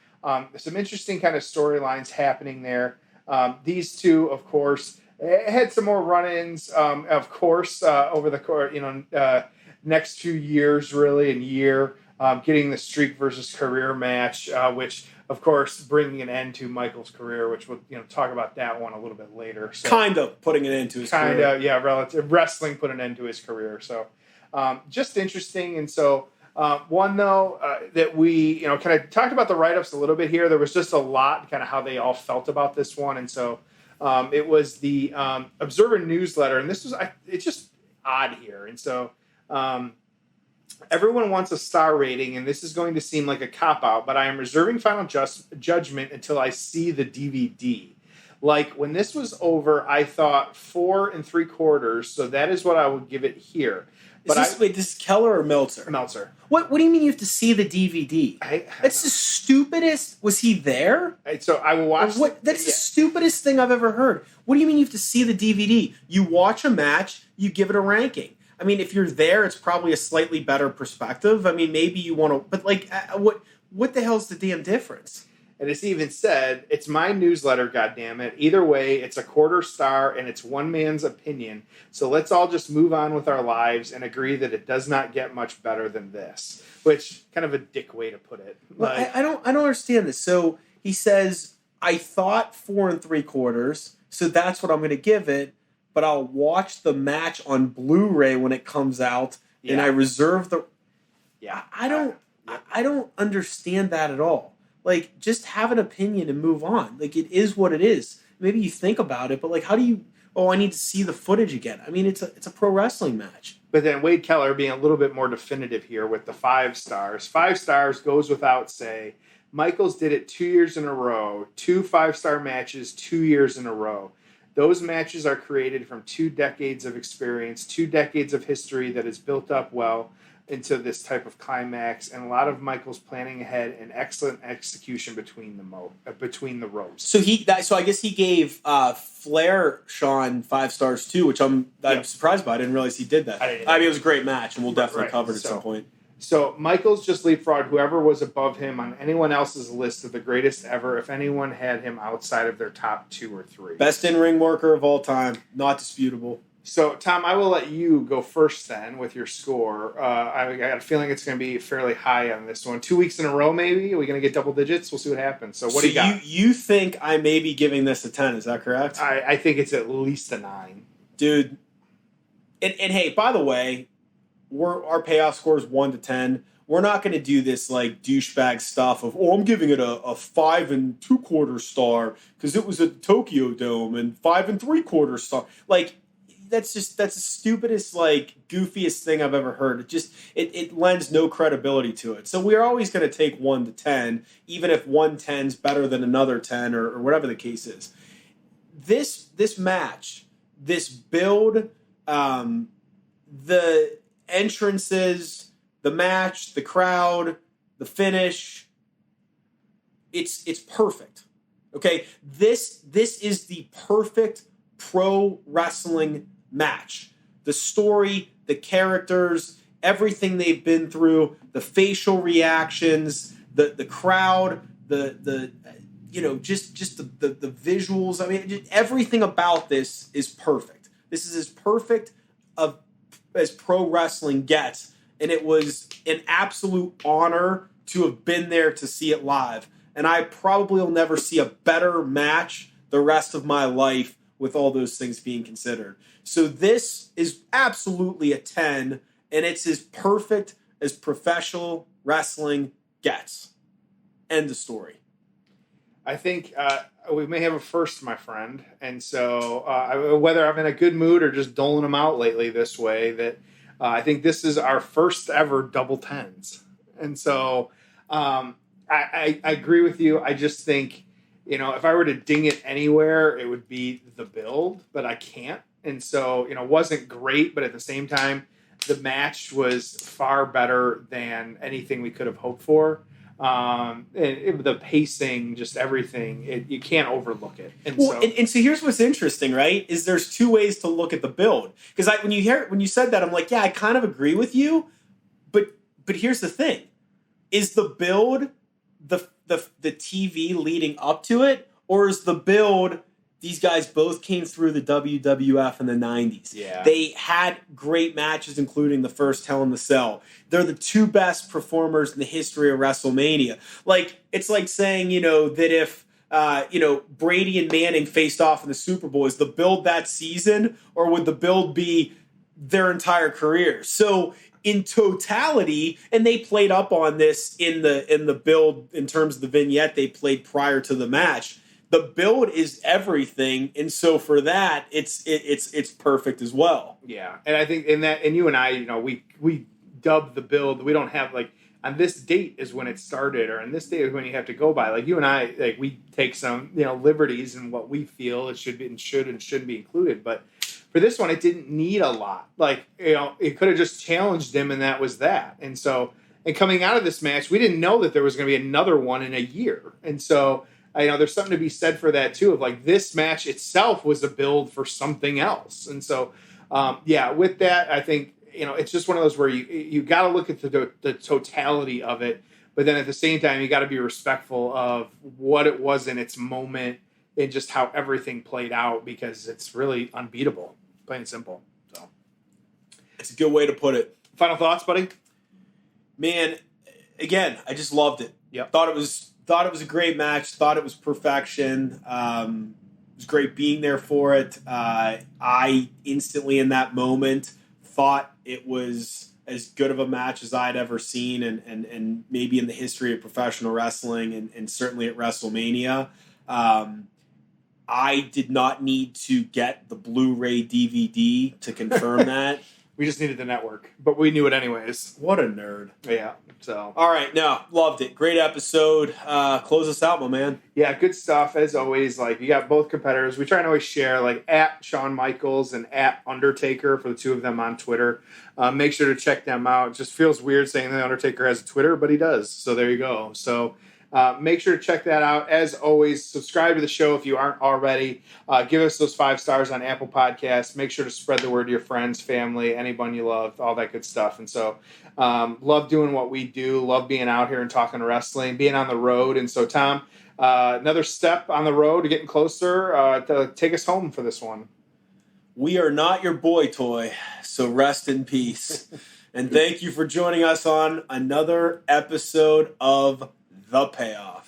some interesting kind of storylines happening there. These two, of course, had some more run-ins, of course, over the course, next few years, really, and year, getting the Streak versus Career match, which, of course, bringing an end to Michael's career, which we'll talk about that one a little bit later. So, kind of putting an end to his career. Kind of, yeah, relative. Wrestling put an end to his career. So just interesting. And so one, though, that we, kind of talked about the write-ups a little bit here. There was just a lot, kind of how they all felt about this one. And so it was the Observer newsletter. And this was, it's just odd here. And so everyone wants a star rating, and this is going to seem like a cop-out, but I am reserving final judgment until I see the DVD. Like, when this was over, I thought 4 3/4, so that is what I would give it here. But this is Keller or Meltzer? Meltzer. What do you mean you have to see the DVD? That's the stupidest. Was he there? So I will watch. That's the stupidest thing I've ever heard. What do you mean you have to see the DVD? You watch a match, you give it a ranking. I mean, if you're there, it's probably a slightly better perspective. I mean, maybe you want to, but what the hell's the damn difference? And it's even said, it's my newsletter, goddammit. Either way, it's a 1/4 star and it's one man's opinion. So let's all just move on with our lives and agree that it does not get much better than this. Which, kind of a dick way to put it. Well, I don't understand this. So he says, I thought 4 3/4, so that's what I'm going to give it. But I'll watch the match on Blu-ray when it comes out, and I reserve the. Yeah, I don't understand that at all. Like, just have an opinion and move on. Like, it is what it is. Maybe you think about it, but how do you? Oh, I need to see the footage again. I mean, it's a pro wrestling match. But then Wade Keller being a little bit more definitive here with the 5 stars. 5 stars goes without say. Michaels did it 2 years in a row. 2 5-star matches, 2 years in a row. Those matches are created from 2 decades of experience, 2 decades of history that is built up well into this type of climax, and a lot of Michael's planning ahead and excellent execution between the rows. So I guess he gave Flair Shawn 5 stars too, which I'm surprised by. I didn't realize he did that. I mean, it was a great match, and we'll definitely cover it at some point. So Michaels just leapfrogged whoever was above him on anyone else's list of the greatest ever, if anyone had him outside of their top 2 or 3. Best in-ring worker of all time, not disputable. So, Tom, I will let you go first then with your score. I got a feeling it's going to be fairly high on this one. 2 weeks in a row, maybe? Are we going to get double digits? We'll see what happens. So, what do you got? You think I may be giving this a 10, is that correct? I think it's at least a 9. Dude. And hey, by the way, our payoff score is 1 to 10. We're not going to do this douchebag stuff of, I'm giving it a 5 2/4 star because it was at the Tokyo Dome, and 5 3/4 star. That's the stupidest, goofiest thing I've ever heard. It lends no credibility to it. So we're always going to take 1 to 10, even if 1 10's better than another 10 or whatever the case is. This match, this build, the entrances, the match, the crowd, the finish, it's perfect. Okay? This is the perfect pro wrestling match. The story, the characters, everything they've been through, the facial reactions, the crowd, just the visuals. I mean, just everything about this is perfect. This is as perfect as pro wrestling gets, and it was an absolute honor to have been there to see it live. And I probably will never see a better match the rest of my life with all those things being considered. So this is absolutely a 10, and it's as perfect as professional wrestling gets. End of story. I think we may have a first, my friend. And so whether I'm in a good mood or just doling them out lately this way, that I think this is our first ever double tens. And so I agree with you. I just think, if I were to ding it anywhere, it would be the build, but I can't. And so, it wasn't great, but at the same time, the match was far better than anything we could have hoped for. The pacing, just everything, you can't overlook it. And so here's what's interesting, right? Is there's two ways to look at the build. Because when you said that, I'm like, yeah, I kind of agree with you. But here's the thing: is the build the TV leading up to it, or is the build these guys both came through the WWF in the 90s? Yeah. They had great matches, including the first Hell in the Cell. They're the two best performers in the history of WrestleMania. It's like saying, that if, Brady and Manning faced off in the Super Bowl, is the build that season, or would the build be their entire career? So in totality, and they played up on this in the build in terms of the vignette they played prior to the match. The build is everything, and so for that, it's perfect as well. Yeah, and I think and you and I, we dub the build. We don't have on this date is when it started, or on this date is when you have to go by. You and I, we take some liberties in what we feel it should be and shouldn't be included. But for this one, it didn't need a lot. It could have just challenged him, and that was that. And so, coming out of this match, we didn't know that there was going to be another one in a year, and so. There's something to be said for that too. Of this match itself was a build for something else, and so with that, I think it's just one of those where you got to look at the totality of it, but then at the same time you got to be respectful of what it was in its moment and just how everything played out, because it's really unbeatable, plain and simple. So it's a good way to put it. Final thoughts, buddy? Man, again, I just loved it. Yep. Thought it was a great match. Thought it was perfection. It was great being there for it. I instantly in that moment thought it was as good of a match as I'd ever seen, and maybe in the history of professional wrestling, and certainly at WrestleMania. I did not need to get the Blu-ray DVD to confirm that. We just needed the network, but we knew it anyways. What a nerd. Yeah. So. All right. No, loved it. Great episode. Close us out, my man. Yeah, good stuff. As always, you got both competitors. We try and always share, at Shawn Michaels and at Undertaker for the two of them on Twitter. Make sure to check them out. It just feels weird saying that Undertaker has a Twitter, but he does. So there you go. So make sure to check that out. As always, subscribe to the show if you aren't already. Give us those 5 stars on Apple Podcasts. Make sure to spread the word to your friends, family, anyone you love, all that good stuff. And so love doing what we do. Love being out here and talking wrestling, being on the road. And so, Tom, another step on the road to getting closer to take us home for this one. We are not your boy toy, so rest in peace. And thank you for joining us on another episode of The Payoff.